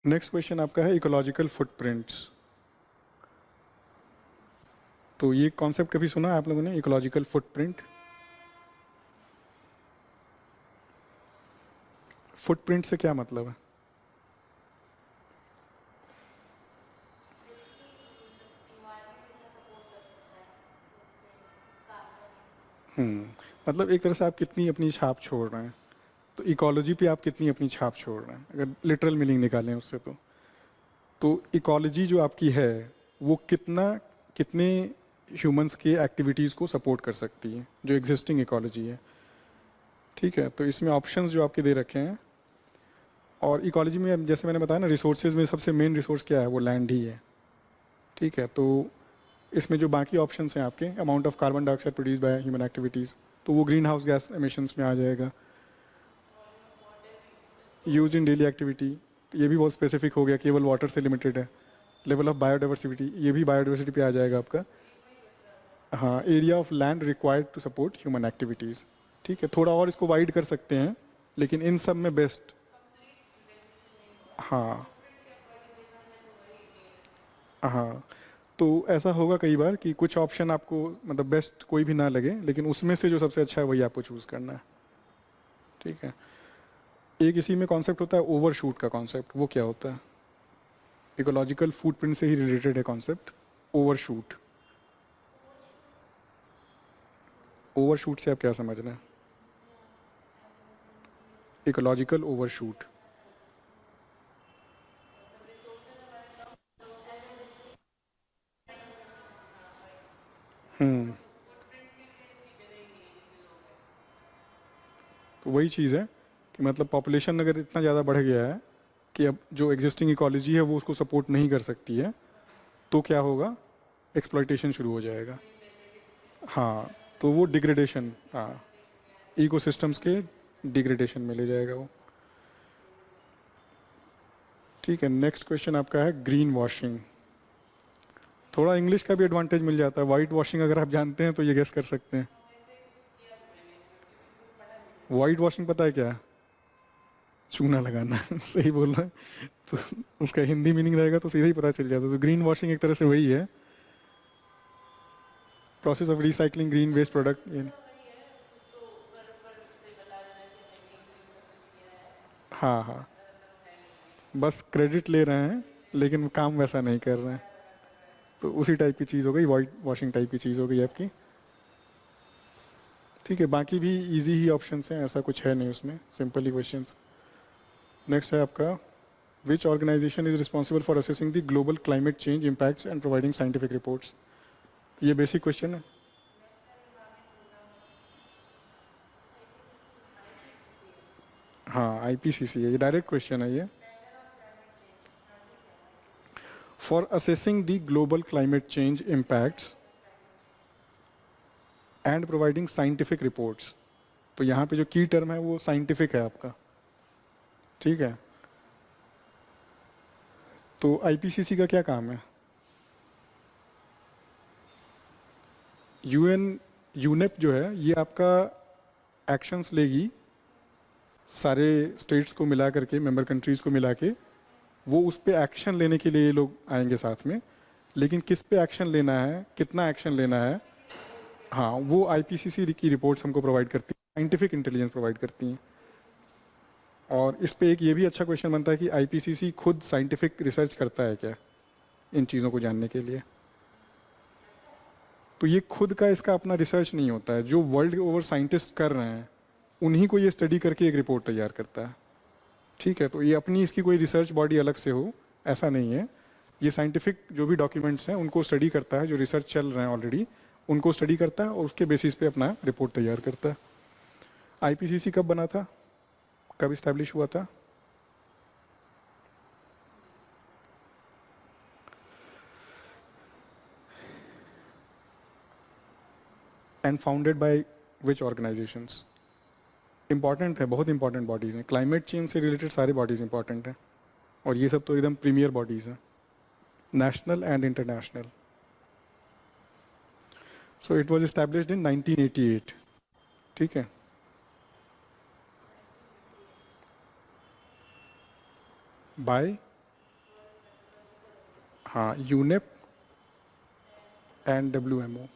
Next question आपका है ecological footprints. तो ये कॉन्सेप्ट कभी सुना है आप लोगों ने, इकोलॉजिकल फुटप्रिंट? फुटप्रिंट से क्या मतलब है? मतलब एक तरह से आप कितनी अपनी छाप छोड़ रहे हैं, तो इकोलॉजी पे आप कितनी अपनी छाप छोड़ रहे हैं, अगर लिटरल मीनिंग निकालें उससे। तो इकोलॉजी जो आपकी है वो कितने ह्यूमंस के एक्टिविटीज़ को सपोर्ट कर सकती है, जो एग्जिस्टिंग इकोलॉजी है। ठीक है, तो इसमें ऑप्शंस जो आपके दे रखे हैं, और इकोलॉजी में जैसे मैंने बताया ना, रिसोर्सेज में सबसे मेन रिसोर्स क्या है, वो लैंड ही है। ठीक है, तो इसमें जो बाकी ऑप्शंस हैं आपके, amount of carbon dioxide produce by human activities, तो वो ग्रीन हाउस गैस एमिशंस में आ जाएगा। यूज इन डेली एक्टिविटी, ये भी बहुत स्पेसिफिक हो गया, केवल वाटर से लिमिटेड है। लेवल ऑफ बायोडाइवर्सिटी, ये भी बायोडाइवर्सिटी पे आ जाएगा आपका। हाँ, area of land required to support human activities. ठीक है, थोड़ा और इसको वाइड कर सकते हैं, लेकिन इन सब में बेस्ट। हाँ हाँ, तो ऐसा होगा कई बार कि कुछ ऑप्शन आपको मतलब बेस्ट कोई भी ना लगे, लेकिन उसमें से जो सबसे अच्छा है वही आपको चूज़ करना है। ठीक है, एक इसी में कॉन्सेप्ट होता है ओवरशूट का कॉन्सेप्ट। वो क्या होता है? इकोलॉजिकल फुटप्रिंट से ही रिलेटेड है कॉन्सेप्ट, ओवरशूट। ओवरशूट से आप क्या समझ रहे हैं? Ecological overshoot. हम्म, तो वही चीज़ है कि मतलब पॉपुलेशन अगर इतना ज़्यादा बढ़ गया है कि अब जो एग्जिस्टिंग इकोलॉजी है वो उसको सपोर्ट नहीं कर सकती है, तो क्या होगा? एक्सप्लॉइटेशन शुरू हो जाएगा। हाँ, तो वो डिग्रेडेशन, हाँ, इकोसिस्टम्स के डिग्रेडेशन में ले जाएगा वो। ठीक है, नेक्स्ट क्वेश्चन आपका है ग्रीन वॉशिंग। थोड़ा इंग्लिश का भी एडवांटेज मिल जाता है। वाइट वॉशिंग अगर आप जानते हैं तो ये गेस कर सकते हैं। वाइट वॉशिंग पता है क्या है? चूना लगाना सही बोल रहा है। तो उसका हिंदी मीनिंग रहेगा तो सीधा ही पता चल जाता है। तो ग्रीन वॉशिंग एक तरह से वही है, process of recycling green waste product. हाँ हाँ, बस क्रेडिट ले रहे हैं लेकिन काम वैसा नहीं कर रहे हैं। तो उसी टाइप की चीज़ हो गई, वाइट वॉशिंग टाइप की चीज़ हो गई आपकी। ठीक है, बाकी भी इजी ही ऑप्शंस हैं, ऐसा कुछ है नहीं उसमें, सिंपल ही क्वेश्चंस। नेक्स्ट है आपका, which organization is responsible for assessing the global climate change impacts and providing scientific reports. ये बेसिक क्वेश्चन है। हाँ, आईपीसीसी है, ये डायरेक्ट क्वेश्चन है ये। For assessing the global climate change impacts and providing scientific reports. तो यहाँ पे जो की टर्म है वो साइंटिफिक है आपका। ठीक है, तो आईपीसीसी का क्या काम है? यूएन यूनेप जो है ये आपका एक्शंस लेगी, सारे स्टेट्स को मिला करके, मेंबर कंट्रीज को मिला के, वो उस पर एक्शन लेने के लिए ये लोग आएंगे साथ में। लेकिन किस पे एक्शन लेना है, कितना एक्शन लेना है, हाँ, वो आईपीसीसी की रिपोर्ट्स हमको प्रोवाइड करती हैं, साइंटिफिक इंटेलिजेंस प्रोवाइड करती हैं। और इस पे एक ये भी अच्छा क्वेश्चन बनता है कि आईपीसीसी खुद साइंटिफिक रिसर्च करता है क्या इन चीज़ों को जानने के लिए? तो ये खुद का इसका अपना रिसर्च नहीं होता है, जो वर्ल्ड ओवर साइंटिस्ट कर रहे हैं उन्हीं को ये स्टडी करके एक रिपोर्ट तैयार करता है। ठीक है, तो ये अपनी इसकी कोई रिसर्च बॉडी अलग से हो ऐसा नहीं है। ये साइंटिफिक जो भी डॉक्यूमेंट्स हैं उनको स्टडी करता है, जो रिसर्च चल रहे हैं ऑलरेडी उनको स्टडी करता है और उसके बेसिस पे अपना रिपोर्ट तैयार करता है। आईपीसीसी कब बना था, कब इस्टेब्लिश हुआ था? And founded by which organisations? Important है, बहुत इंपॉर्टेंट बॉडीज़ हैं, क्लाइमेट चेंज से रिलेटेड सारी बॉडीज़ इंपॉर्टेंट हैं, और ये सब तो एकदम प्रीमियर बॉडीज़ हैं, national and international. So it was established in 1988। ठीक है, बाय हाँ, UNEP and WMO,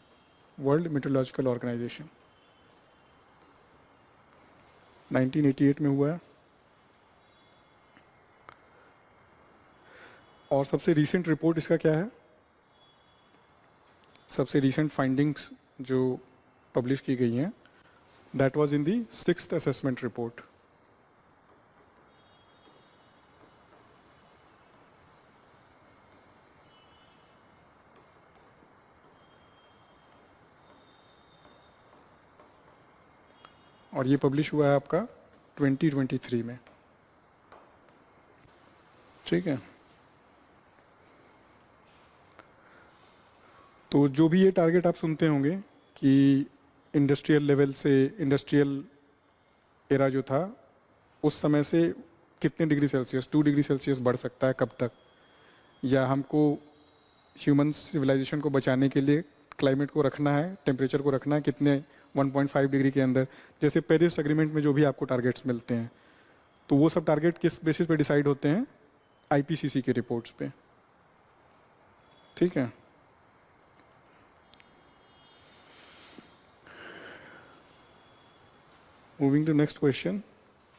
world meteorological organisation, 1988 में हुआ है। और सबसे रीसेंट रिपोर्ट इसका क्या है, सबसे रीसेंट फाइंडिंग्स जो पब्लिश की गई हैं, that was in the 6th assessment report. और ये पब्लिश हुआ है आपका 2023 में, ठीक है। तो जो भी ये टारगेट आप सुनते होंगे कि इंडस्ट्रियल लेवल से, इंडस्ट्रियल एरा जो था उस समय से कितने डिग्री सेल्सियस, 2 डिग्री सेल्सियस बढ़ सकता है कब तक, या हमको ह्यूमन सिविलाइजेशन को बचाने के लिए क्लाइमेट को रखना है, टेम्परेचर को रखना है कितने, 1.5 डिग्री के अंदर। जैसे पेरिस एग्रीमेंट में जो भी आपको टारगेट्स मिलते हैं, तो वो सब टारगेट किस बेसिस पे डिसाइड होते हैं, IPCC की रिपोर्ट्स पे, ठीक है। मूविंग टू नेक्स्ट क्वेश्चन,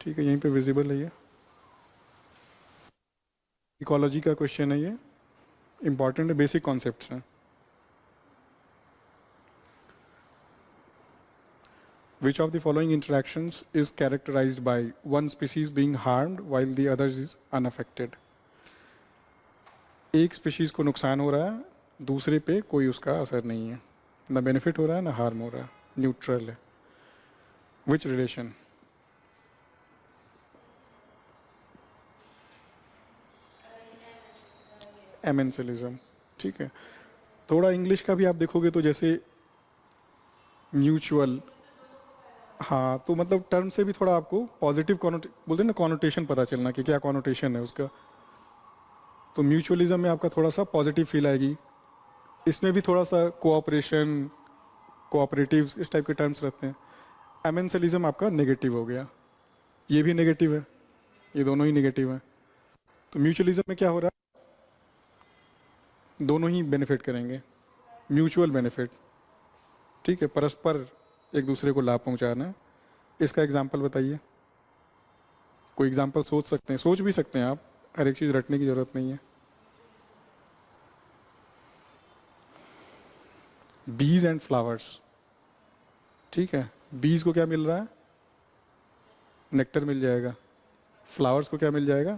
ठीक है, यहीं पे विजिबल है ये, इकोलॉजी का क्वेश्चन है ये, इंपॉर्टेंट है, बेसिक कॉन्सेप्ट्स हैं। Which of the following interactions is characterized by one species being harmed while the others is unaffected? एक स्पीशीज को नुकसान हो रहा है, दूसरे पे कोई उसका असर नहीं है, ना बेनिफिट हो रहा है ना हार्म हो रहा है, न्यूट्रल है। Which relation? एमेंसलिज्म, ठीक है। थोड़ा इंग्लिश का भी आप देखोगे तो जैसे म्यूचुअल, हाँ, तो मतलब टर्म से भी थोड़ा आपको पॉजिटिव बोलते हैं ना, कॉनोटेशन पता चलना कि क्या कॉनोटेशन है उसका। तो म्यूचुअलिज्म में आपका थोड़ा सा पॉजिटिव फील आएगी, इसमें भी थोड़ा सा कोऑपरेशन, कोऑपरेटिव्स, इस टाइप के टर्म्स रहते हैं। एमेंसलिज्म आपका नेगेटिव हो गया, ये भी नेगेटिव है, ये दोनों ही नेगेटिव है। तो म्यूचुअलिज्म में क्या हो रहा है, दोनों ही बेनिफिट करेंगे, म्यूचुअल बेनिफिट, ठीक है, परस्पर एक दूसरे को लाभ पहुंचाना है। इसका एग्जाम्पल बताइए, कोई एग्जाम्पल सोच सकते हैं, सोच भी सकते हैं आप, हर एक चीज़ रटने की ज़रूरत नहीं है। बीज एंड फ्लावर्स, ठीक है, बीज को क्या मिल रहा है, नेक्टर मिल जाएगा, फ्लावर्स को क्या मिल जाएगा,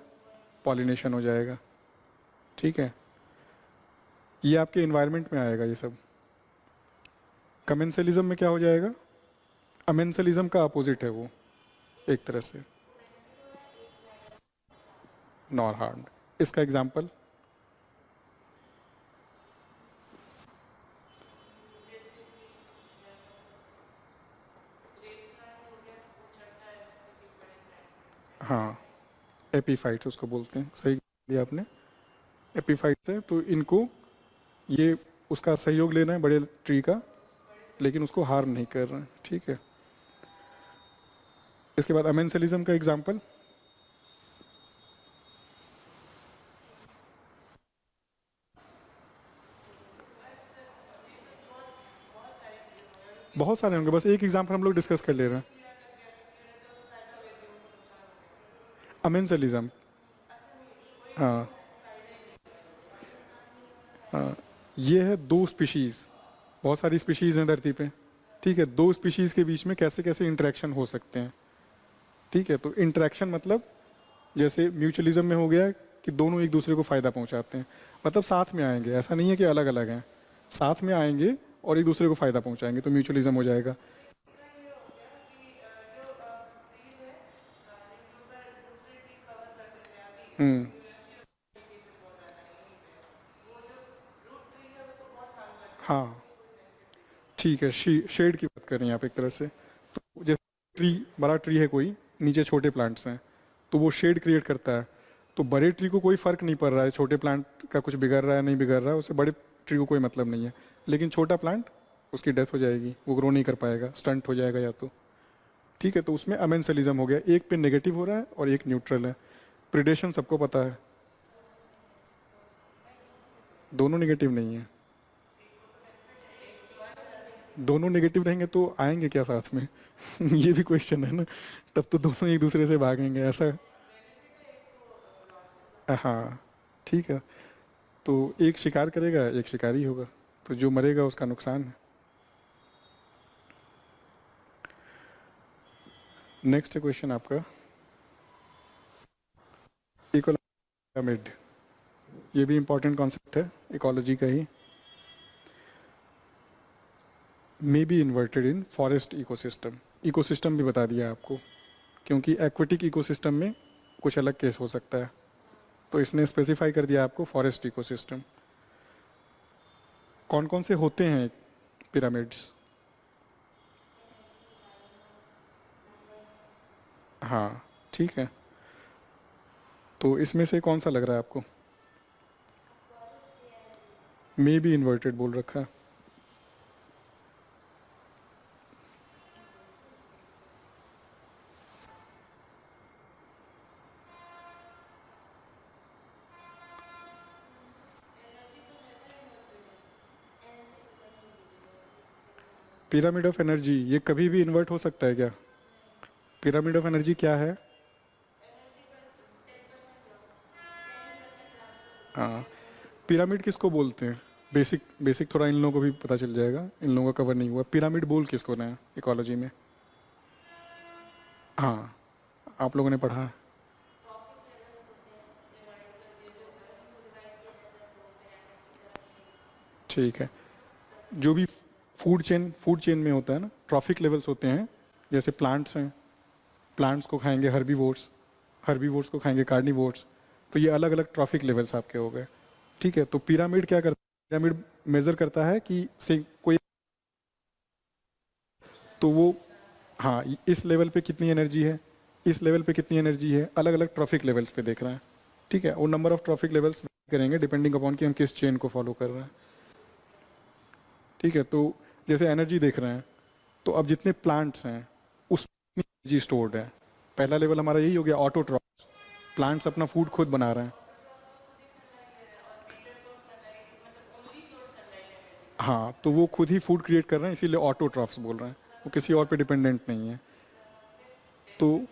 पॉलिनेशन हो जाएगा, ठीक है। ये आपके इन्वायरमेंट में आएगा ये सब। कमेंसलिज्म में क्या हो जाएगा, अमेंसलिज्म का अपोजिट है वो, एक तरह से नॉर हार्म्ड। इसका एग्जाम्पल, हाँ, एपीफाइट्स उसको बोलते हैं, सही दिया आपने, एपीफाइट्स है। तो इनको, ये उसका सहयोग लेना है बड़े ट्री का, लेकिन उसको हार्म नहीं कर रहे हैं, ठीक है। इसके बाद अमेंसलिज्म का एग्जाम्पल, बहुत सारे होंगे, बस एक एग्जाम्पल हम लोग डिस्कस कर ले रहे हैं। अमेंसलिज्म, हाँ हाँ, ये है दो स्पीशीज़, बहुत सारी स्पीशीज़ हैं धरती पे, ठीक है, दो स्पीशीज़ के बीच में कैसे कैसे इंटरेक्शन हो सकते हैं, ठीक है। तो इंटरेक्शन मतलब जैसे म्यूचुअलिज्म में हो गया कि दोनों एक दूसरे को फ़ायदा पहुंचाते हैं, मतलब साथ में आएंगे, ऐसा नहीं है कि अलग अलग हैं, साथ में आएंगे और एक दूसरे को फ़ायदा पहुंचाएंगे, तो म्यूचुअलिज्म हो जाएगा। हम्म, हाँ, ठीक है, शेड की बात कर रही हैं आप एक तरह से। तो जैसे ट्री, बड़ा ट्री है कोई, नीचे छोटे प्लांट्स हैं, तो वो शेड क्रिएट करता है। तो बड़े ट्री को कोई फर्क नहीं पड़ रहा है छोटे प्लांट का कुछ बिगड़ रहा है नहीं बिगड़ रहा है, उससे बड़े ट्री को कोई मतलब नहीं है, लेकिन छोटा प्लांट, उसकी डेथ हो जाएगी, वो ग्रो नहीं कर पाएगा, स्टंट हो जाएगा या तो, ठीक है। तो उसमें अमेंसलिज्म हो गया, एक पे नेगेटिव हो रहा है और एक न्यूट्रल है। प्रिडेशन सबको पता है, दोनों नेगेटिव नहीं है। दोनों नेगेटिव रहेंगे तो आएंगे क्या साथ में? ये भी क्वेश्चन है ना। तब तो दोनों एक दूसरे से भागेंगे ऐसा। हाँ, ठीक है। तो एक शिकार करेगा, एक शिकारी होगा, तो जो मरेगा उसका नुकसान है। नेक्स्ट क्वेश्चन आपका, पिरामिड। ये भी इंपॉर्टेंट कॉन्सेप्ट है इकोलॉजी का ही। May be inverted in forest ecosystem. Ecosystem भी बता दिया आपको, क्योंकि एक्वेटिक इकोसिस्टम में कुछ अलग केस हो सकता है, तो इसने स्पेसिफाई कर दिया आपको फॉरेस्ट इकोसिस्टम। कौन कौन से होते हैं पिरामिड्स? हाँ, ठीक है। तो इसमें से कौन सा लग रहा है आपको? मे बी इन्वर्टेड बोल रखा है। पिरामिड ऑफ एनर्जी, ये कभी भी इन्वर्ट हो सकता है क्या? पिरामिड ऑफ एनर्जी क्या है? हाँ, पिरामिड किसको बोलते हैं? बेसिक बेसिक थोड़ा इन लोगों को भी पता चल जाएगा, इन लोगों का कवर नहीं हुआ। पिरामिड बोल किसको रहे हैं इकोलॉजी में? हाँ, आप लोगों ने पढ़ा है। ठीक है। जो भी फूड चेन में होता है ना, ट्रॉफिक लेवल्स होते हैं। जैसे प्लांट्स हैं, प्लांट्स को खाएंगे हर्बीवोर्स, हर्बीवोर्स को खाएंगे कार्निवोर्स। तो ये अलग अलग ट्रॉफिक लेवल्स आपके हो गए। ठीक है, तो पिरामिड क्या करता है? पिरामिड मेजर करता है कि से कोई, तो वो, हाँ, इस लेवल पे कितनी एनर्जी है, इस लेवल पे कितनी एनर्जी है, अलग अलग ट्रॉफिक लेवल्स पे देख रहा है। ठीक है, और नंबर ऑफ ट्रॉफिक लेवल्स करेंगे डिपेंडिंग अपॉन कि हम किस चेन को फॉलो कर रहे हैं। ठीक है, तो जैसे एनर्जी देख रहे हैं, तो अब जितने प्लांट्स हैं उसमें एनर्जी स्टोर्ड है। पहला लेवल हमारा यही हो गया, ऑटोट्रॉफ्स। प्लांट्स अपना फूड खुद बना रहे हैं। हाँ, तो वो खुद ही फूड क्रिएट कर रहे हैं, इसीलिए ऑटोट्रॉफ्स बोल रहे हैं। वो किसी और पे डिपेंडेंट नहीं है। तो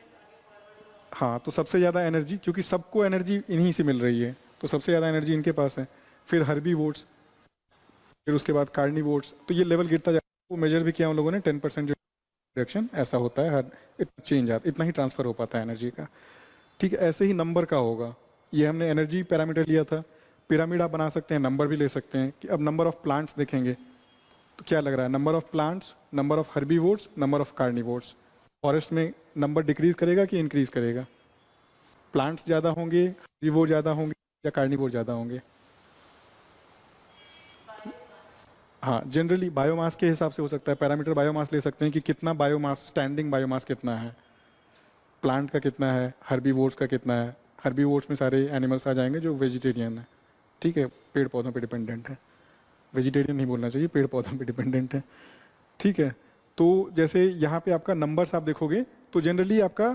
हाँ, तो सबसे ज़्यादा एनर्जी, क्योंकि सबको एनर्जी इन्हीं से मिल रही है, तो सबसे ज़्यादा एनर्जी इनके पास है। फिर हर्बीवोर्स, फिर उसके बाद कार्निवोर्स। तो ये लेवल गिरता जाता है। वो मेजर भी किया उन लोगों ने, 10% जो रिडक्शन ऐसा होता है, हर इतना चेंज आता, इतना ही ट्रांसफर हो पाता है एनर्जी का। ठीक है, ऐसे ही नंबर का होगा। ये हमने एनर्जी पैरामीटर लिया था। पिरामिड आप बना सकते हैं, नंबर भी ले सकते हैं। कि अब नंबर ऑफ प्लांट्स देखेंगे तो क्या लग रहा है? Number of plants, number of herbivores, number of carnivores. Forest में नंबर डिक्रीज करेगा कि इंक्रीज करेगा? प्लांट्स ज़्यादा होंगे, हर्बीवोर ज़्यादा होंगे, या कार्निवोर ज़्यादा होंगे? हाँ, जनरली बायोमास के हिसाब से हो सकता है। पैरामीटर बायोमास ले सकते हैं कि कितना बायोमास, स्टैंडिंग बायोमास कितना है, प्लांट का कितना है, हर्बीवोर्स का कितना है। हर्बीवोर्स में सारे एनिमल्स आ जाएंगे जो वेजिटेरियन है। ठीक है, पेड़ पौधों पे डिपेंडेंट है। वेजिटेरियन नहीं बोलना चाहिए, पेड़ पौधों पे डिपेंडेंट है। ठीक है, तो जैसे यहाँ पे आपका नंबर्स आप देखोगे, तो जनरली आपका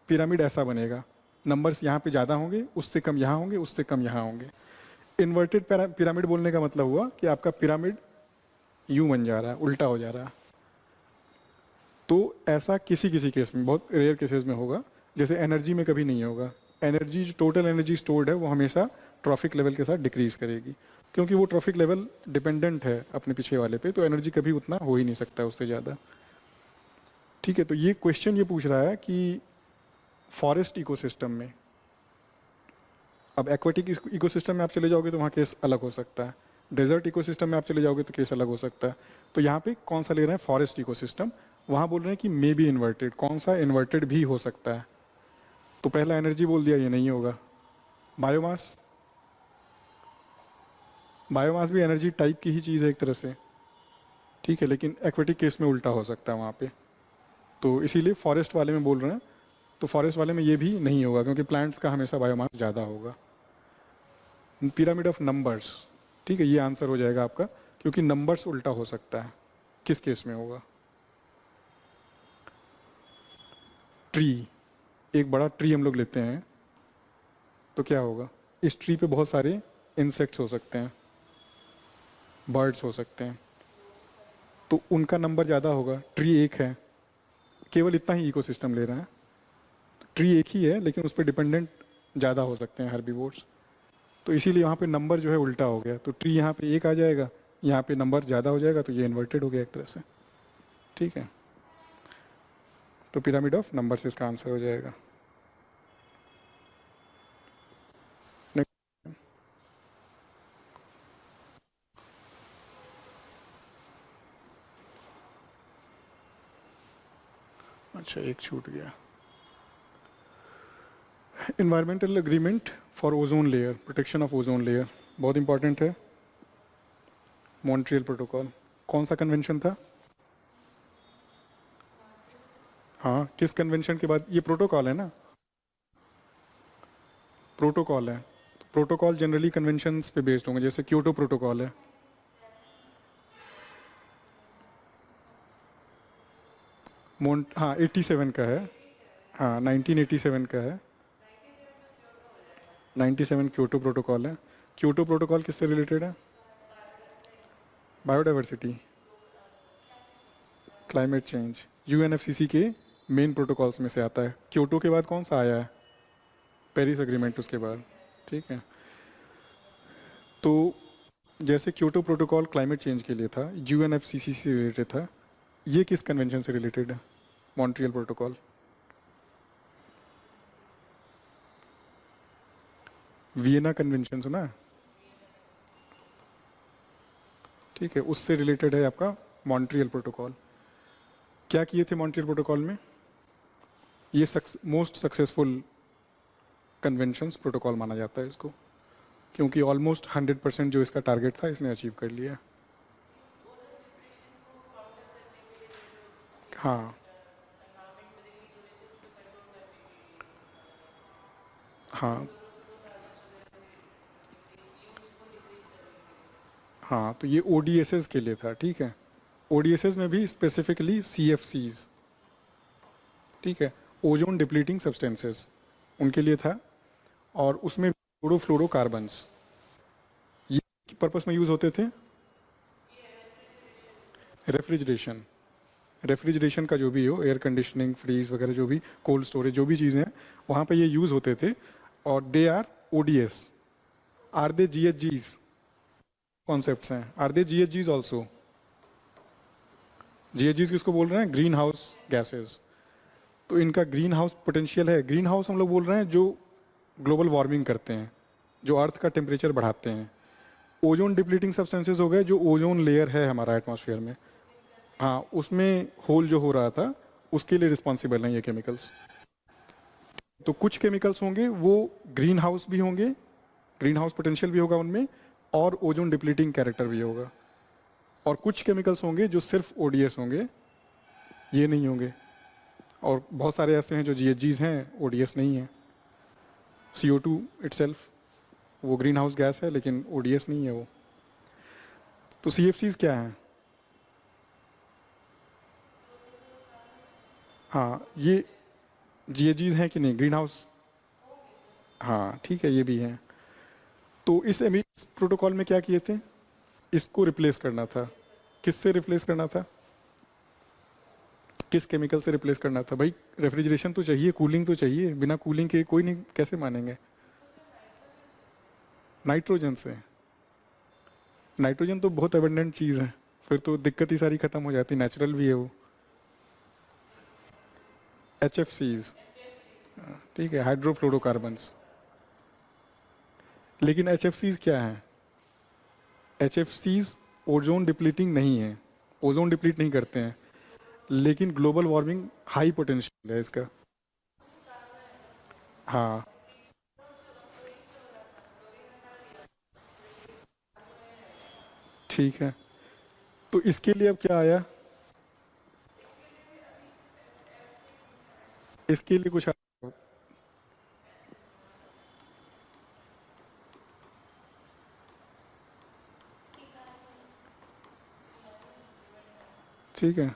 पिरामिड ऐसा बनेगा। नंबर्स यहाँ पे ज़्यादा होंगे, उससे कम यहाँ होंगे, उससे कम यहाँ होंगे। इन्वर्टेड पिरामिड बोलने का मतलब हुआ कि आपका पिरामिड यूं बन जा रहा है, उल्टा हो जा रहा है। तो ऐसा किसी किसी केस में, बहुत रेयर केसेस में होगा। जैसे एनर्जी में कभी नहीं होगा। एनर्जी, जो टोटल एनर्जी स्टोर्ड है, वो हमेशा ट्रॉफिक लेवल के साथ डिक्रीज करेगी, क्योंकि वो ट्रॉफिक लेवल डिपेंडेंट है अपने पीछे वाले पे। तो एनर्जी कभी उतना हो ही नहीं सकता उससे ज़्यादा। ठीक है, तो ये क्वेश्चन ये पूछ रहा है कि फॉरेस्ट इकोसिस्टम में, अब एक्वेटिक इकोसिस्टम में आप चले जाओगे तो वहाँ केस अलग हो सकता है। डेजर्ट इकोसिस्टम में आप चले जाओगे तो केस अलग हो सकता है। तो यहाँ पे कौन सा ले रहे हैं? Forest ecosystem. वहाँ बोल रहे हैं कि मे बी इन्वर्टेड। कौन सा? इन्वर्टेड भी हो सकता है। तो पहला एनर्जी बोल दिया, ये नहीं होगा। बायोमास, बायोमास भी एनर्जी टाइप की ही चीज़ है एक तरह से। ठीक है, लेकिन एक्वेटिक केस में उल्टा हो सकता है वहाँ पे। तो इसीलिए फॉरेस्ट वाले में बोल रहे हैं। तो फॉरेस्ट वाले में ये भी नहीं होगा, क्योंकि प्लांट्स का हमेशा बायोमास ज़्यादा होगा। पिरामिड ऑफ नंबर्स, ठीक है, ये आंसर हो जाएगा आपका, क्योंकि नंबर्स उल्टा हो सकता है। किस केस में होगा? ट्री, एक बड़ा ट्री हम लोग लेते हैं, तो क्या होगा? इस ट्री पे बहुत सारे इंसेक्ट्स हो सकते हैं, बर्ड्स हो सकते हैं, तो उनका नंबर ज़्यादा होगा। ट्री एक है, केवल इतना ही इकोसिस्टम ले रहा है, ट्री एक ही है लेकिन उस पर डिपेंडेंट ज़्यादा हो सकते हैं हर्बीवोर्स, तो इसीलिए वहाँ पे नंबर जो है उल्टा हो गया। तो ट्री यहाँ पे एक आ जाएगा, यहाँ पे नंबर ज़्यादा हो जाएगा, तो ये इन्वर्टेड हो गया एक तरह से। ठीक है, तो पिरामिड ऑफ नंबर से इसका आंसर हो जाएगा। Next. अच्छा, एक छूट गया। Environmental agreement for ozone layer, protection of ozone layer, बहुत इंपॉर्टेंट है। मॉन्ट्रियल प्रोटोकॉल कौन सा कन्वेंशन था? हाँ, किस कन्वेंशन के बाद? ये प्रोटोकॉल है ना, प्रोटोकॉल है। प्रोटोकॉल जनरली कन्वेंशंस पे बेस्ड होंगे, जैसे क्योटो प्रोटोकॉल है। मोन्ट हाँ 87 का है, हाँ 1987 का है। 97 क्योटो प्रोटोकॉल है। क्योटो प्रोटोकॉल किससे रिलेटेड है? बायोडाइवर्सिटी, क्लाइमेट चेंज, यूएनएफसीसी के मेन प्रोटोकॉल्स में से आता है। क्योटो के बाद कौन सा आया है? पेरिस एग्रीमेंट उसके बाद। ठीक है, तो जैसे क्योटो प्रोटोकॉल क्लाइमेट चेंज के लिए था, यूएनएफसीसी से रिलेटेड था, ये किस कन्वेंशन से रिलेटेड है? Montreal protocol. वियना कन्वेंशन सुना है? ठीक है, उससे रिलेटेड है आपका मॉन्ट्रियल प्रोटोकॉल। क्या किए थे मॉन्ट्रियल प्रोटोकॉल में? ये मोस्ट सक्सेसफुल कन्वेंशंस प्रोटोकॉल माना जाता है इसको, क्योंकि ऑलमोस्ट 100% जो इसका टारगेट था इसने अचीव कर लिया। हाँ हाँ हाँ, तो ये ओडीएसएस के लिए था। ठीक है, ओडीएसएस में भी स्पेसिफिकली सीएफसीज, ठीक है, ओजोन डिप्लीटिंग सब्सटेंसेस, उनके लिए था। और उसमें क्लोरोफ्लोरोकार्बन्स ये पर्पस में यूज होते थे। रेफ्रिजरेशन, रेफ्रिजरेशन का जो भी हो, एयर कंडीशनिंग, फ्रीज वगैरह, जो भी कोल्ड स्टोरेज, जो भी चीज़ें हैं वहाँ पे ये यूज़ होते थे। और they are ODS. Are they GHGs concepts हैं? Are they GHGs also? GHGs किसको बोल रहे हैं? Greenhouse gases. तो इनका ग्रीन हाउस पोटेंशियल है। ग्रीन हाउस हम लोग बोल रहे हैं जो ग्लोबल वार्मिंग करते हैं, जो अर्थ का टेम्परेचर बढ़ाते हैं। ओजोन डिप्लीटिंग सब्सटेंसेज हो गए जो ओजोन लेयर है हमारा एटमॉस्फेयर में, हाँ उसमें होल जो हो रहा था उसके लिए रिस्पॉन्सिबल हैं ये केमिकल्स। तो कुछ केमिकल्स होंगे वो ग्रीन हाउस भी होंगे, ग्रीन हाउस पोटेंशियल भी होगा उनमें, और ओजोन डिप्लीटिंग कैरेक्टर भी होगा। और कुछ केमिकल्स होंगे जो सिर्फ ओडीएस होंगे, ये नहीं होंगे। और बहुत सारे ऐसे हैं जो जीएचजीज हैं, ओडीएस नहीं है। CO2 इटसेल्फ वो ग्रीन हाउस गैस है लेकिन ओडीएस नहीं है वो। तो सीएफसीज क्या है? हाँ, ये जीएचजीज हैं कि नहीं ग्रीन हाउस? हाँ ठीक है, ये भी हैं। तो इस प्रोटोकॉल में क्या किए थे? इसको रिप्लेस करना था। किससे रिप्लेस करना था? किस केमिकल से रिप्लेस करना था? भाई रेफ्रिजरेशन तो चाहिए, कूलिंग तो चाहिए, बिना कूलिंग के कोई नहीं, कैसे मानेंगे? नाइट्रोजन से। नाइट्रोजन तो बहुत एबंडेंट चीज़ है, फिर तो दिक्कत ही सारी खत्म हो जाती, नेचुरल भी है वो। HFCs, ठीक है, हाइड्रोफ्लोरोकार्बन्स। लेकिन HFCs क्या है? HFCs ओजोन डिप्लीटिंग नहीं है, ओजोन डिप्लीट नहीं करते हैं, लेकिन ग्लोबल वार्मिंग हाई पोटेंशियल है इसका। हाँ ठीक है, तो इसके लिए अब क्या आया? इसके लिए कुछ आया? ठीक है,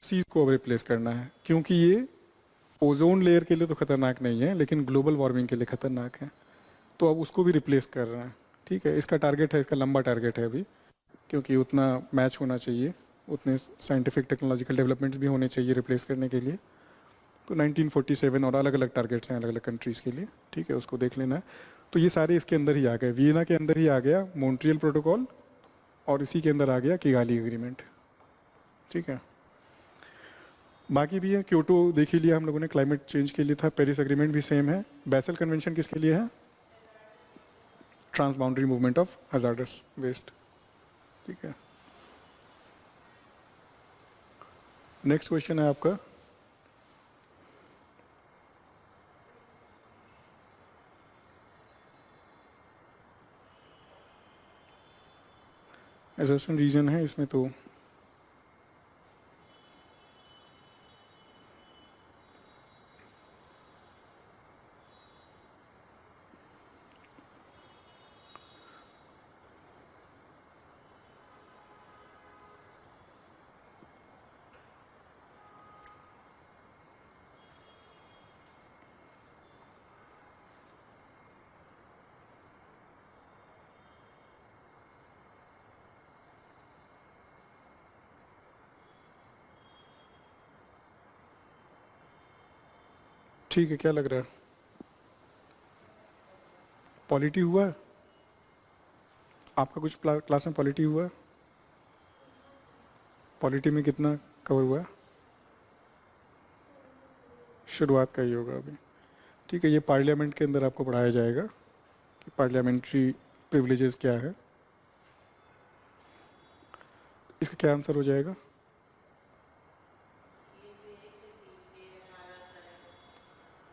चीज को अब रिप्लेस करना है, क्योंकि ये ओजोन लेयर के लिए तो खतरनाक नहीं है लेकिन ग्लोबल वार्मिंग के लिए खतरनाक है। तो अब उसको भी रिप्लेस कर रहे हैं। ठीक है, इसका टारगेट है, इसका लंबा टारगेट है अभी, क्योंकि उतना मैच होना चाहिए, उतने साइंटिफिक टेक्नोलॉजिकल डेवलपमेंट्स भी होने चाहिए रिप्लेस करने के लिए। तो 1947 और अलग अलग टारगेट्स हैं अलग अलग कंट्रीज़ के लिए। ठीक है, उसको देख लेना है। तो ये सारे इसके अंदर ही आ गए, वियना के अंदर ही आ गया मॉन्ट्रियल प्रोटोकॉल, और इसी के अंदर आ गया किगाली एग्रीमेंट। ठीक है, बाकी भी है, क्योटो देख ही लिया हम लोगों ने, क्लाइमेट चेंज के लिए था। पेरिस एग्रीमेंट भी सेम है। बैसल कन्वेंशन किसके लिए है? Trans boundary movement of hazardous waste. ठीक है, नेक्स्ट क्वेश्चन है आपका, एजर्सन रीजन है इसमें तो ठीक है। क्या लग रहा है, पॉलिटी हुआ है? आपका कुछ क्लास में पॉलिटी हुआ है? पॉलिटी में कितना कवर हुआ है? शुरुआत का ही होगा अभी। ठीक है, ये पार्लियामेंट के अंदर आपको पढ़ाया जाएगा कि पार्लियामेंट्री प्रिविलेजेस क्या है। इसका क्या आंसर हो जाएगा?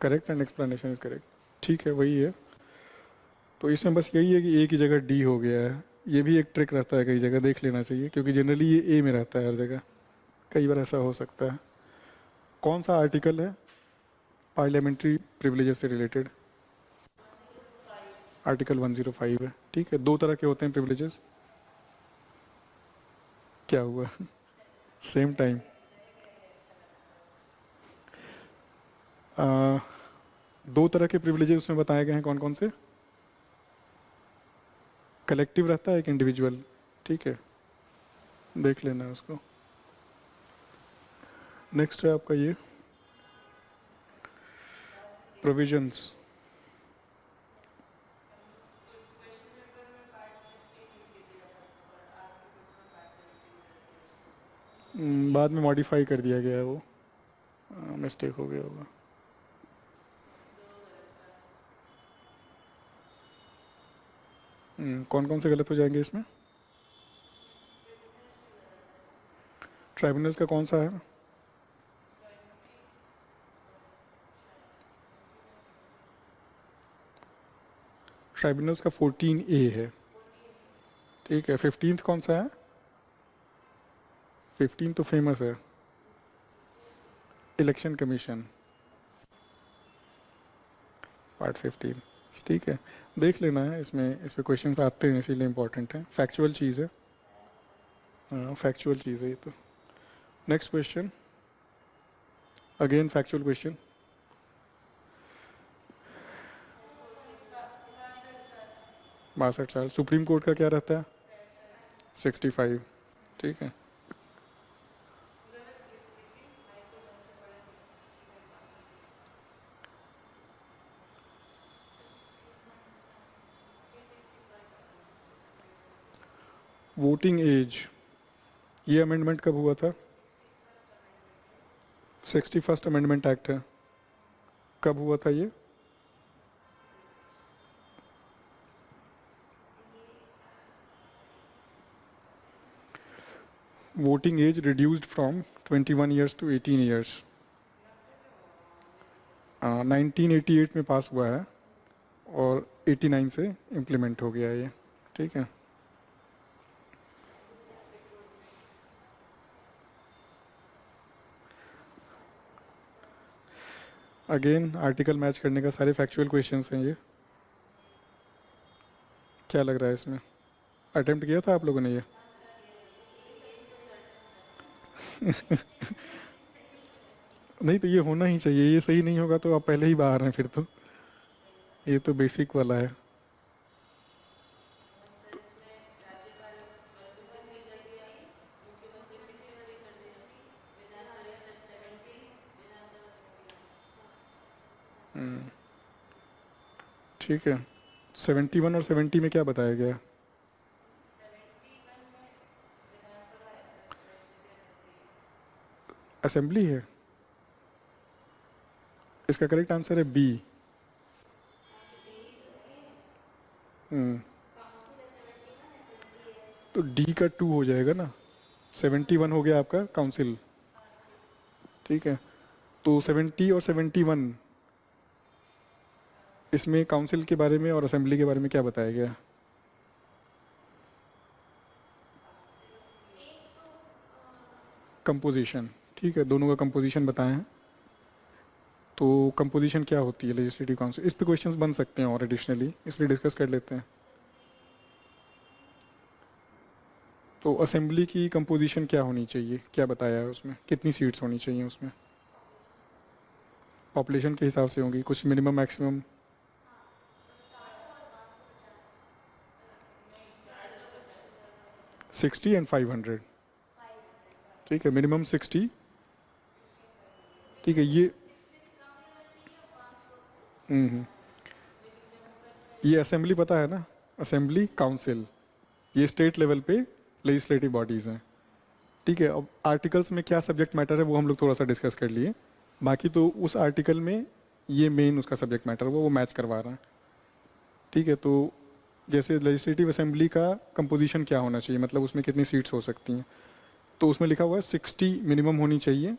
Correct and explanation is correct. ठीक है, वही है। तो इसमें बस यही है कि ए की जगह डी हो गया है। ये भी एक ट्रिक रहता है, कई जगह देख लेना चाहिए, क्योंकि जनरली ये ए में रहता है हर जगह, कई बार ऐसा हो सकता है। कौन सा आर्टिकल है पार्लियामेंट्री प्रिविलेजेस से रिलेटेड? आर्टिकल 105 है। ठीक है, दो तरह के होते हैं प्रिविलेजेस। क्या हुआ? Same time. दो तरह के प्रिविलेजेस उसमें बताए गए हैं, कौन कौन से? कलेक्टिव रहता है, एक इंडिविजुअल। ठीक है, देख लेना है उसको। नेक्स्ट है आपका ये प्रोविजंस। बाद में मॉडिफाई कर दिया गया है वो, मिस्टेक हो गया होगा। कौन कौन से गलत हो जाएंगे इसमें? ट्राइब्यूनल्स का कौन सा है? ट्राइब्यूनल्स का 14A है। ठीक है, 15th कौन सा है? 15 तो फेमस है, इलेक्शन कमीशन, पार्ट 15। ठीक है, देख लेना है, इसमें इस पे क्वेश्चंस आते हैं, इसीलिए इंपॉर्टेंट है, फैक्चुअल चीज़ है। हाँ, फैक्चुअल चीज़ है ये तो। Next question, again factual question. बासठ साल। सुप्रीम कोर्ट का क्या रहता है? 65। ठीक है, वोटिंग एज, ये अमेंडमेंट कब हुआ था? 61st अमेंडमेंट एक्ट है। कब हुआ था ये? Voting age reduced from 21 years to 18 years. 1988 में पास हुआ है और 89 से इम्प्लीमेंट हो गया ये। ठीक है, अगेन आर्टिकल मैच करने का सारे फैक्चुअल क्वेश्चंस हैं ये। क्या लग रहा है इसमें, अटेम्प्ट किया था आप लोगों ने ये? नहीं, तो ये होना ही चाहिए, ये सही नहीं होगा तो आप पहले ही बाहर हैं फिर तो। ये तो बेसिक वाला है। ठीक है, 71 और 70 में क्या बताया गया? असेंबली है। इसका करेक्ट आंसर है बी। तो डी का 2 हो जाएगा ना, 71 हो गया आपका काउंसिल। ठीक है, तो 70 और 71 इसमें काउंसिल के बारे में और असेंबली के बारे में क्या बताया गया? कंपोजिशन। ठीक है, दोनों का कंपोजिशन बताए हैं। तो कंपोजिशन क्या होती है लेजिस्लेटिव काउंसिल? इस पे क्वेश्चंस बन सकते हैं और एडिशनली, इसलिए डिस्कस कर लेते हैं। तो असेंबली की कंपोजिशन क्या होनी चाहिए, क्या बताया है उसमें, कितनी सीट्स होनी चाहिए उसमें? पॉपुलेशन के हिसाब से होंगी, कुछ मिनिमम मैक्सिमम? 60 एंड 500। ठीक है, मिनिमम 60। ठीक है, हम्म, ये असेंबली पता है ना, असेंबली काउंसिल, ये स्टेट लेवल पे लेजिस्लेटिव बॉडीज़ हैं। ठीक है, अब आर्टिकल्स में क्या सब्जेक्ट मैटर है वो हम लोग थोड़ा सा डिस्कस कर लिए, बाकी तो उस आर्टिकल में ये मेन उसका सब्जेक्ट मैटर वो मैच करवा रहा है। ठीक है, तो जैसे लेजिस्लेटिव असेंबली का कंपोजिशन क्या होना चाहिए, मतलब उसमें कितनी सीट्स हो सकती हैं, तो उसमें लिखा हुआ है 60 मिनिमम होनी चाहिए,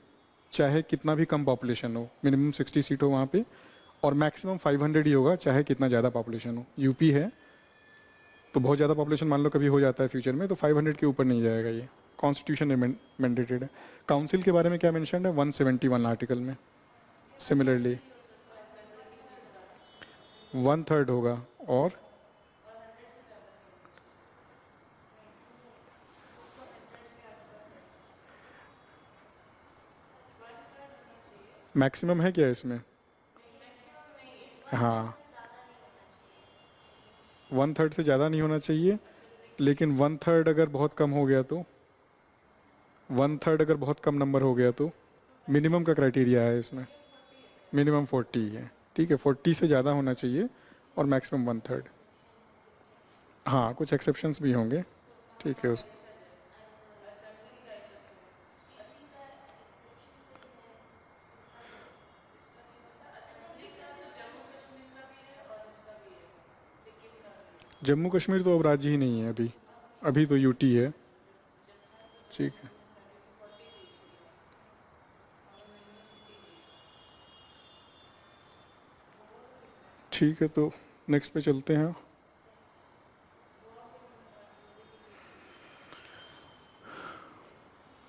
चाहे कितना भी कम पॉपुलेशन हो, मिनिमम 60 सीट हो वहाँ पे, और मैक्सिमम 500 ही होगा चाहे कितना ज़्यादा पॉपुलेशन हो। यूपी है तो बहुत ज़्यादा पॉपुलेशन मान लो कभी हो जाता है फ्यूचर में, तो 500 के ऊपर नहीं जाएगा, ये कॉन्स्टिट्यूशन में मैंडेटेड है। काउंसिल के बारे में क्या मेंशन है 171 आर्टिकल में, सिमिलरली 1/3 होगा। और मैक्सिमम है क्या इसमें? हाँ, 1/3 से ज़्यादा नहीं होना चाहिए, लेकिन 1/3 अगर बहुत कम हो गया तो, 1/3 अगर बहुत कम नंबर हो गया तो मिनिमम का क्राइटेरिया है इसमें, मिनिमम 40 है। ठीक है, 40 से ज़्यादा होना चाहिए और मैक्सिमम 1/3। हाँ, कुछ एक्सेप्शंस भी होंगे। ठीक है, उस जम्मू कश्मीर तो अब राज्य ही नहीं है अभी, अभी तो यूटी है। ठीक है, ठीक है, तो नेक्स्ट पे चलते हैं।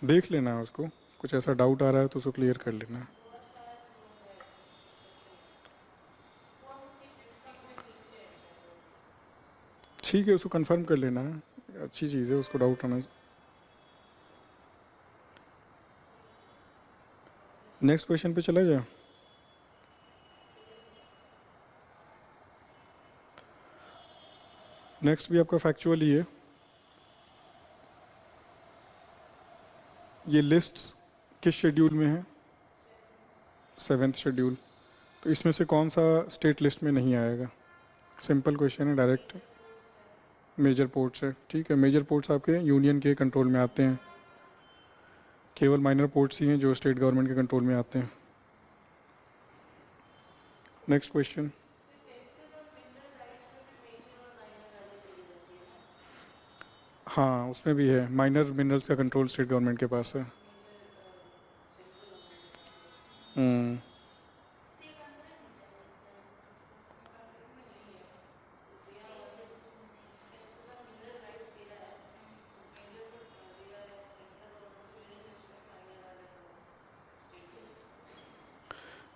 देख लेना है उसको, कुछ ऐसा डाउट आ रहा है तो उसको क्लियर कर लेना है। ठीक है, उसको कंफर्म कर लेना है, अच्छी चीज़ है, उसको डाउट आना। नेक्स्ट क्वेश्चन पे चला जाए। नेक्स्ट भी आपका फैक्चुअल ही है। ये लिस्ट्स किस शेड्यूल में है? 7th schedule. तो इसमें से कौन सा स्टेट लिस्ट में नहीं आएगा? सिंपल क्वेश्चन है, डायरेक्ट। मेजर पोर्ट्स है। ठीक है, मेजर पोर्ट्स आपके यूनियन के कंट्रोल में आते हैं, केवल माइनर पोर्ट्स ही हैं जो स्टेट गवर्नमेंट के कंट्रोल में आते हैं। Next question. हाँ, उसमें भी है, माइनर मिनरल्स का कंट्रोल स्टेट गवर्नमेंट के पास है। हम्म,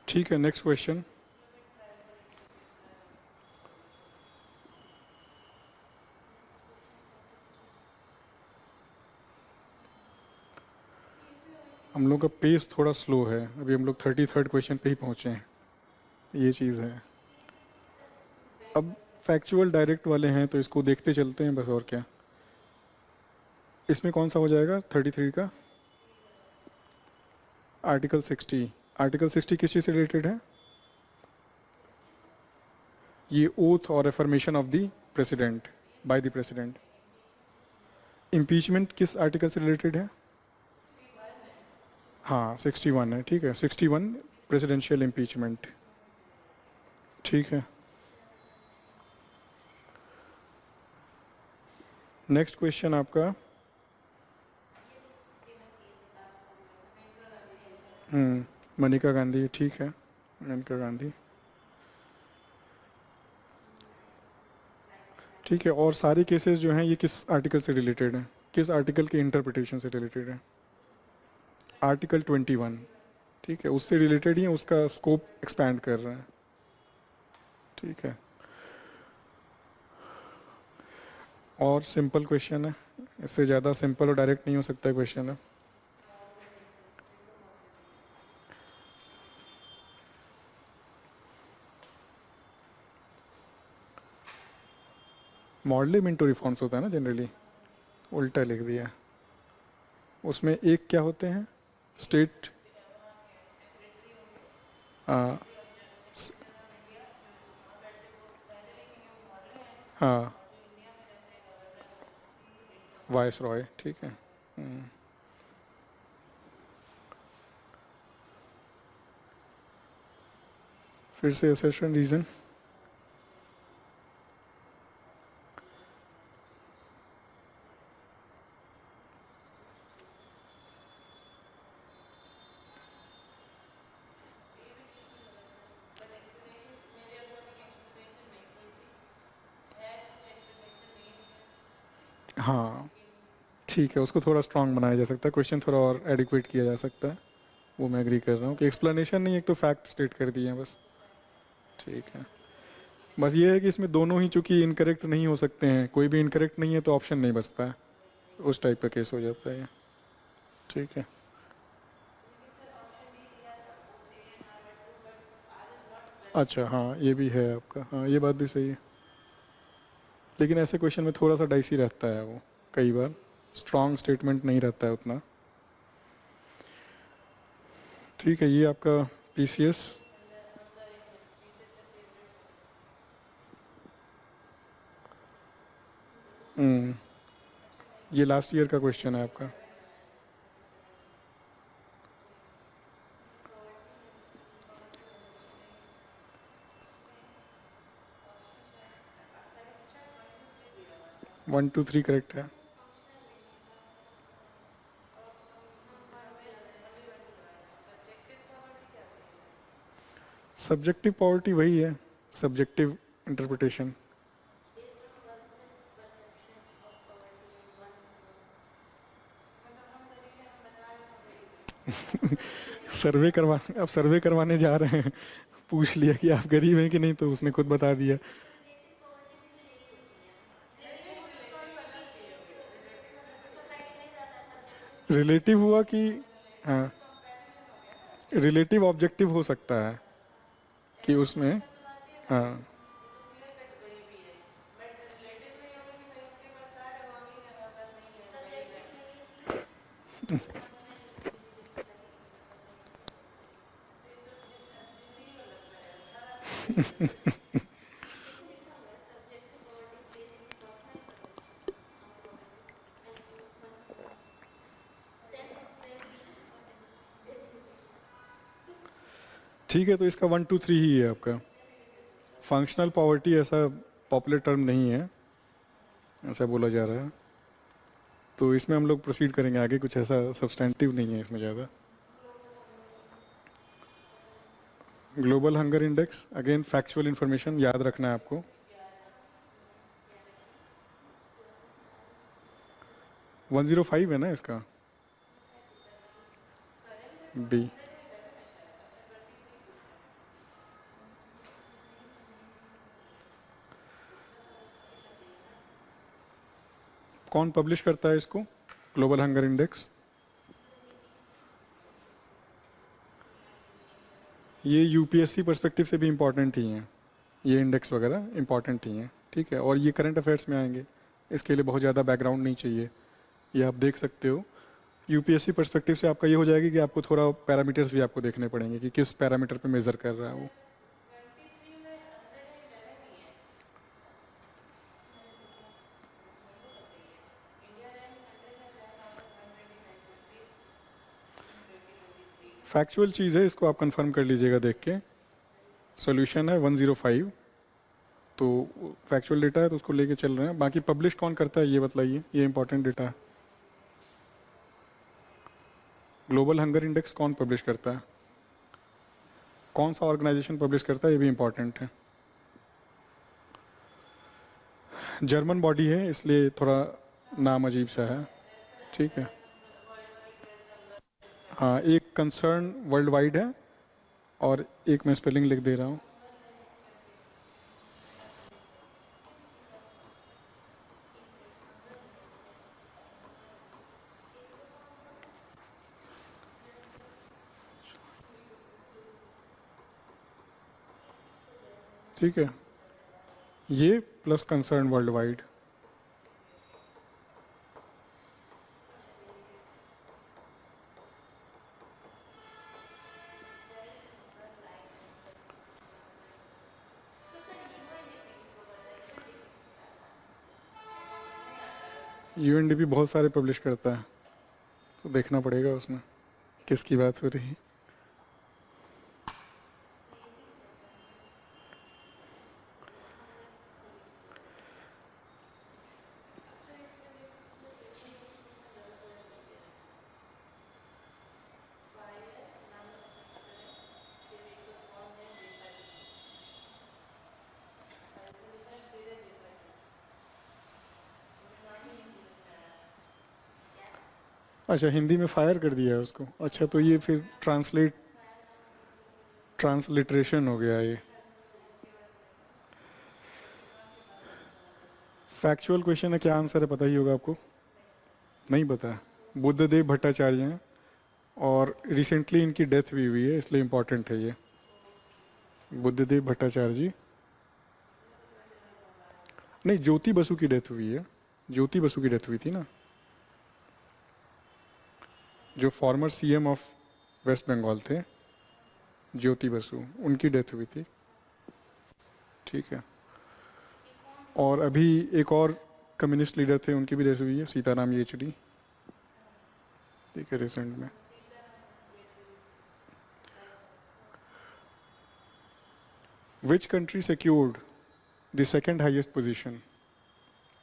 ठीक है, नेक्स्ट क्वेश्चन। हम लोग का पेस थोड़ा स्लो है, अभी हम लोग 33rd क्वेश्चन पे ही पहुँचे हैं, ये चीज़ है। अब फैक्चुअल डायरेक्ट वाले हैं तो इसको देखते चलते हैं बस, और क्या। इसमें कौन सा हो जाएगा 33 का? आर्टिकल 60। आर्टिकल 60 किस चीज़ से रिलेटेड है? ये ओथ और affirmation of the president by the president. Impeachment किस आर्टिकल से रिलेटेड है? हाँ 61 है, ठीक है, 61 प्रेसिडेंशियल इम्पीचमेंट, ठीक है। नेक्स्ट क्वेश्चन आपका, मनिका गांधी, ठीक है, मनिका गांधी, ठीक है। और सारे केसेस जो हैं ये किस आर्टिकल से रिलेटेड हैं, किस आर्टिकल के इंटरप्रिटेशन से रिलेटेड है? आर्टिकल 21, ठीक है, उससे रिलेटेड ही उसका स्कोप एक्सपैंड कर रहे हैं, ठीक है। और सिंपल क्वेश्चन है, इससे ज़्यादा सिंपल और डायरेक्ट नहीं हो सकता क्वेश्चन है। मॉडल मिंटो रिफॉर्म्स होता है ना जनरली, उल्टा लिख दिया। उसमें एक क्या होते हैं, स्टेट, हाँ वाइस रॉय, ठीक है। फिर से असेशन रीजन, हाँ ठीक है, उसको थोड़ा स्ट्रांग बनाया जा सकता है, क्वेश्चन थोड़ा और एडिक्वेट किया जा सकता है, वो मैं एग्री कर रहा हूँ कि एक्सप्लेनेशन नहीं, एक तो फैक्ट स्टेट कर दिए हैं बस, ठीक है। बस ये है कि इसमें दोनों ही चूंकि इनकरेक्ट नहीं हो सकते हैं, कोई भी इनकरेक्ट नहीं है तो ऑप्शन नहीं बचता है, उस टाइप का केस हो जाता है ये, ठीक है। अच्छा हाँ ये भी है आपका, हाँ ये बात भी सही है, लेकिन ऐसे क्वेश्चन में थोड़ा सा डाइसी रहता है वो, कई बार स्ट्रॉन्ग स्टेटमेंट नहीं रहता है उतना, ठीक है। ये आपका पीसीएस, ये लास्ट ईयर का क्वेश्चन है आपका। वन टू थ्री करेक्ट है। सब्जेक्टिव पॉवर्टी वही है, सब्जेक्टिव इंटरप्रिटेशन। सर्वे करवा, अब सर्वे करवाने जा रहे हैं, पूछ लिया कि आप गरीब हैं कि नहीं तो उसने खुद बता दिया। रिलेटिव हुआ कि, हाँ रिलेटिव ऑब्जेक्टिव हो सकता है कि उसमें, हाँ ठीक है, तो इसका वन टू थ्री ही है आपका। फंक्शनल पॉवर्टी ऐसा पॉपुलर टर्म नहीं है, ऐसा बोला जा रहा है, तो इसमें हम लोग प्रोसीड करेंगे आगे, कुछ ऐसा सब्सटेंटिव नहीं है इसमें ज़्यादा। Global hunger index, again factual information याद रखना है आपको। वन जीरो फाइव है ना इसका, बी। कौन पब्लिश करता है इसको, ग्लोबल हंगर इंडेक्स? ये यूपीएससी पर्सपेक्टिव से भी इम्पॉर्टेंट ही हैं, ये इंडेक्स वगैरह इम्पॉर्टेंट ही हैं, ठीक है। और ये करंट अफेयर्स में आएंगे, इसके लिए बहुत ज़्यादा बैकग्राउंड नहीं चाहिए, ये आप देख सकते हो। यूपीएससी पर्सपेक्टिव से आपका ये हो जाएगा कि आपको थोड़ा पैरामीटर्स भी आपको देखने पड़ेंगे कि किस पैरामीटर पे मेज़र कर रहा है वो। फैक्चुअल चीज़ है, इसको आप कंफर्म कर लीजिएगा देख के। सॉल्यूशन है 105, तो फैक्चुअल डेटा है तो उसको लेके चल रहे हैं। बाकी पब्लिश कौन करता है ये बतलाइए, ये इंपॉर्टेंट डेटा है। ग्लोबल हंगर इंडेक्स कौन पब्लिश करता है, कौन सा ऑर्गेनाइजेशन पब्लिश करता है, ये भी इंपॉर्टेंट है। जर्मन बॉडी है इसलिए थोड़ा नाम अजीब सा है, ठीक है। हाँ, एक कंसर्न वर्ल्ड वाइड है और एक मैं स्पेलिंग लिख दे रहा हूँ। ठीक है, ये plus concern world wide. UNDP बहुत सारे पब्लिश करता है, तो देखना पड़ेगा उसमें किसकी बात हो रही है। अच्छा, हिंदी में फायर कर दिया है उसको। अच्छा, तो ये फिर ट्रांसलिट्रेशन हो गया ये। फैक्चुअल क्वेश्चन है, क्या आंसर है पता ही होगा आपको? नहीं पता? बुद्धदेव भट्टाचार्य हैं और रिसेंटली इनकी डेथ भी हुई है, इसलिए इम्पोर्टेंट है ये। बुद्धदेव भट्टाचार्य जी, नहीं, ज्योति बसु की डेथ हुई है। ज्योति बसु की डेथ हुई थी ना, जो former CM of West Bengal थे, ज्योति बसु, उनकी डेथ हुई थी। ठीक है, और अभी एक और कम्युनिस्ट लीडर थे, उनकी भी डेथ हुई है, सीताराम येचुरी। ठीक है, रिसेंट में। Which country secured the second highest position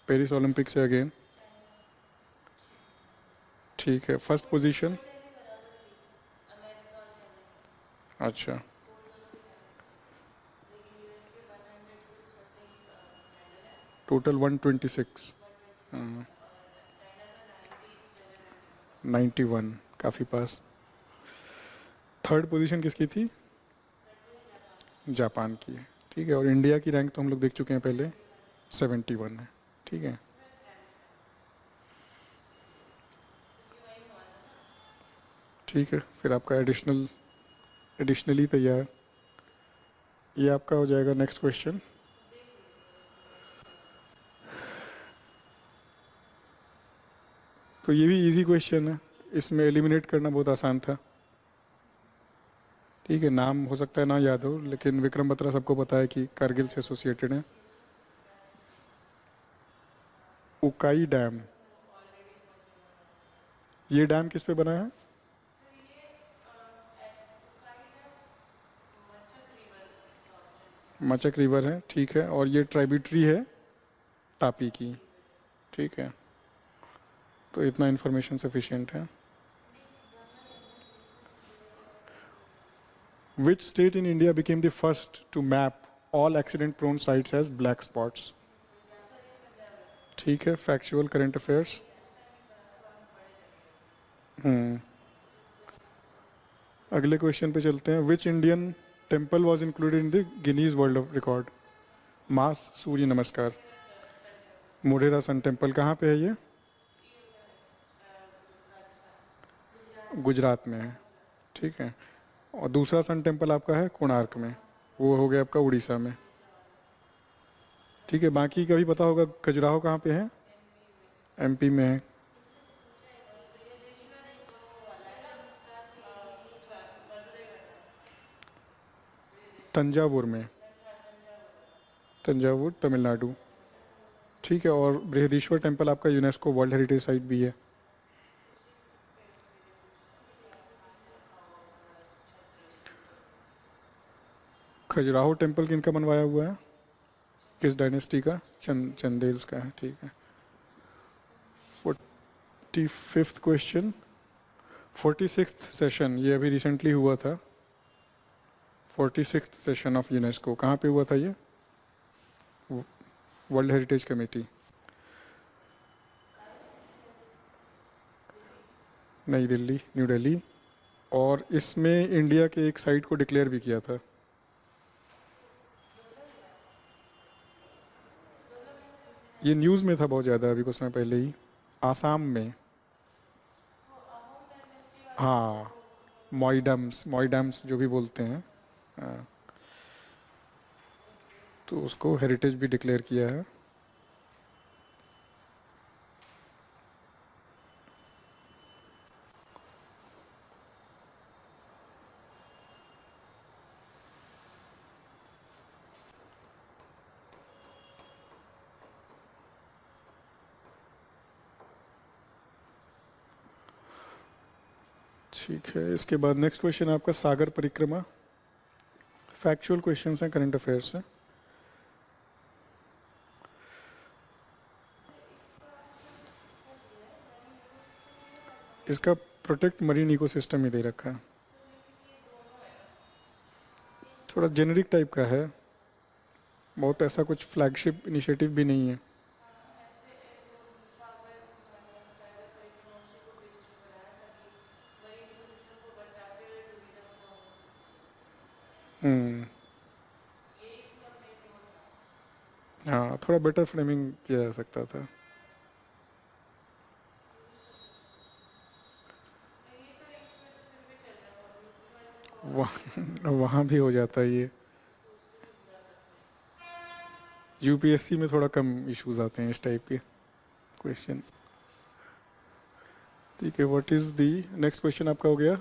Paris Olympic से अगेन? ठीक है, फर्स्ट पोजीशन? अच्छा, टोटल 126, 91, काफ़ी पास। थर्ड पोजीशन किसकी थी? जापान की है। ठीक है, और इंडिया की रैंक तो हम लोग देख चुके हैं पहले, 71 है। ठीक है, ठीक है, फिर आपका एडिशनली तैयार। ये आपका हो जाएगा नेक्स्ट क्वेश्चन। तो ये भी इजी क्वेश्चन है, इसमें एलिमिनेट करना बहुत आसान था। ठीक है, नाम हो सकता है ना याद हो, लेकिन विक्रम बत्रा सबको पता है कि कारगिल से एसोसिएटेड है। उकाई डैम, ये डैम किस पे बना है? मचक रिवर है, ठीक है, और ये ट्राइब्यूटरी है तापी की। ठीक है, तो इतना इन्फॉर्मेशन सफिशिएंट है। Which state in India became the first to map all accident prone sites as black spots? ठीक है, फैक्चुअल करंट अफेयर्स। अगले क्वेश्चन पे चलते हैं। Which Indian temple was included in the Guinness world of record? Mass Surya Namaskar, Modhera sun temple कहाँ पे है ये? गुजरात में है। ठीक है, और दूसरा सन टेम्पल आपका है कोणार्क में, वो हो गया आपका उड़ीसा में। ठीक है, बाकी का भी पता होगा। खजुराहो कहाँ पे है? एमपी में है। तंजावुर में, तंजावुर तमिलनाडु। ठीक है, और बृहदीश्वर टेम्पल आपका यूनेस्को वर्ल्ड हेरिटेज साइट भी है। खजुराहो टेम्पल किनका बनवाया हुआ है, किस डायनेस्टी का? चंदेल्स का है, ठीक है। 45th क्वेश्चन, 46th सेशन, ये अभी रिसेंटली हुआ था। 46th सेशन ऑफ यूनेस्को कहाँ पे हुआ था ये? वर्ल्ड हेरिटेज कमेटी, नई दिल्ली, न्यू दिल्ली। और इसमें इंडिया के एक साइट को डिक्लेयर भी किया था। ये न्यूज़ में था बहुत ज़्यादा अभी कुछ समय पहले ही, आसाम में। हाँ, मॉइडम्स जो भी बोलते हैं। हाँ, तो उसको हेरिटेज भी डिक्लेयर किया है। ठीक है, इसके बाद नेक्स्ट क्वेश्चन आपका सागर परिक्रमा। फैक्चुअल क्वेश्चंस हैं, करंट अफेयर्स से। इसका प्रोटेक्ट मरीन इकोसिस्टम ही दे रखा है, थोड़ा जेनेरिक टाइप का है, बहुत ऐसा कुछ फ्लैगशिप इनिशिएटिव भी नहीं है। हम्म, हाँ, थोड़ा बेटर फ्रेमिंग किया जा सकता था। वहाँ भी हो जाता है ये। यूपीएससी में थोड़ा कम इश्यूज आते हैं इस टाइप के क्वेश्चन। ठीक है, what is the next question आपका हो गया,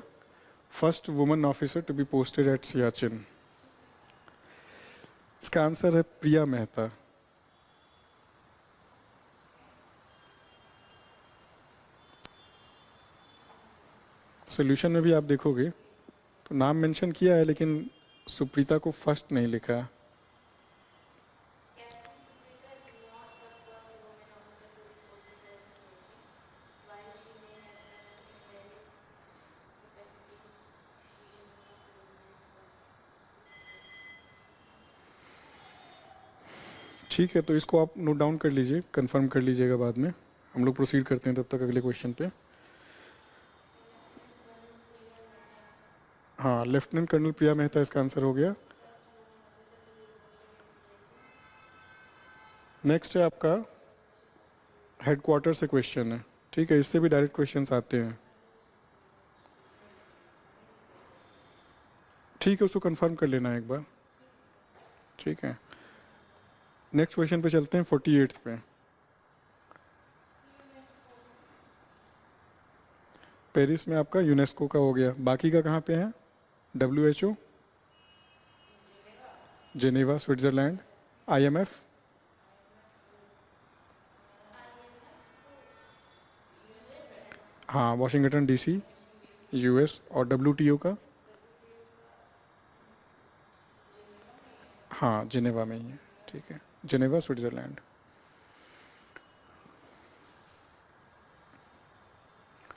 first woman officer to be posted at Siachen. इसका आंसर है प्रिया मेहता। सोल्यूशन में भी आप देखोगे तो नाम मेंशन किया है, लेकिन सुप्रीता को फर्स्ट नहीं लिखा है। ठीक है, तो इसको आप नोट डाउन कर लीजिए, कंफर्म कर लीजिएगा बाद में। हम लोग प्रोसीड करते हैं तब तक अगले क्वेश्चन पे। हाँ, लेफ्टिनेंट कर्नल प्रिया मेहता इसका आंसर हो गया। नेक्स्ट है आपका हेडक्वार्टर से क्वेश्चन है। ठीक है, इससे भी डायरेक्ट क्वेश्चंस आते हैं। ठीक है, उसको कंफर्म कर लेना एक बार। ठीक है, नेक्स्ट क्वेश्चन पे चलते हैं, 48th पे। पेरिस में आपका यूनेस्को का हो गया, बाकी का कहाँ पे है? WHO, जेनेवा स्विट्जरलैंड, IMF, हाँ वाशिंगटन DC US, और WTO का, हाँ जेनेवा में ही है। ठीक है, जेनेवा स्विट्जरलैंड।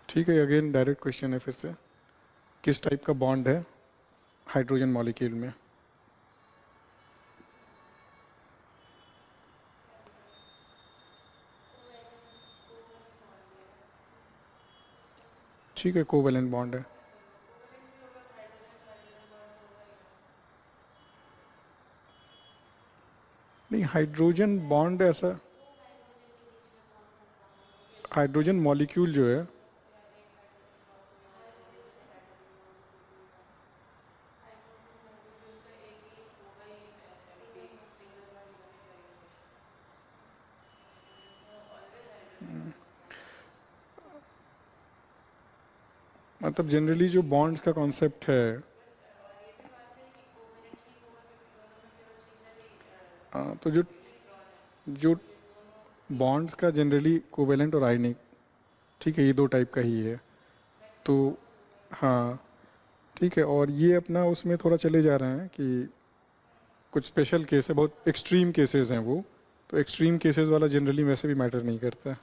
ठीक है, अगेन डायरेक्ट क्वेश्चन है फिर से, किस टाइप का बॉन्ड है हाइड्रोजन मॉलिक्यूल में? ठीक है, कोवेलेंट बॉन्ड है। नहीं, हाइड्रोजन बॉन्ड ऐसा, हाइड्रोजन मॉलिक्यूल जो है, मतलब जनरली जो बॉन्ड्स का कॉन्सेप्ट है, तो जो जो बॉन्ड्स का जनरली कोवेलेंट और आयनिक, ठीक है, ये दो टाइप का ही है। तो हाँ, ठीक है, और ये अपना उसमें थोड़ा चले जा रहे हैं कि कुछ स्पेशल केस है, बहुत एक्सट्रीम केसेस हैं वो, तो एक्सट्रीम केसेस वाला जनरली वैसे भी मैटर नहीं करता।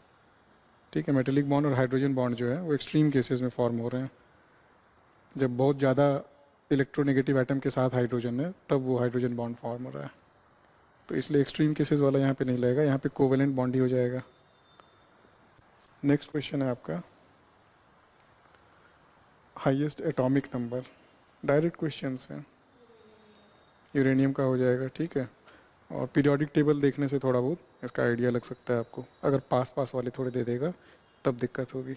ठीक है, मेटेलिक बॉन्ड और हाइड्रोजन बॉन्ड जो है वो एक्सट्रीम केसेस में फॉर्म हो रहे हैं, जब बहुत ज़्यादा इलेक्ट्रोनेगेटिव एटम के साथ हाइड्रोजन है तब वो हाइड्रोजन बॉन्ड फॉर्म हो रहा है। तो इसलिए एक्सट्रीम केसेस वाला यहाँ पे नहीं लगेगा, यहाँ पे कोवेलेंट बॉन्ड ही हो जाएगा। नेक्स्ट क्वेश्चन है आपका, highest atomic number. Direct questions हैं, यूरेनियम का हो जाएगा। ठीक है, और पीरियोडिक टेबल देखने से थोड़ा बहुत इसका आइडिया लग सकता है आपको, अगर पास पास वाले थोड़े दे देगा तब दिक्कत होगी।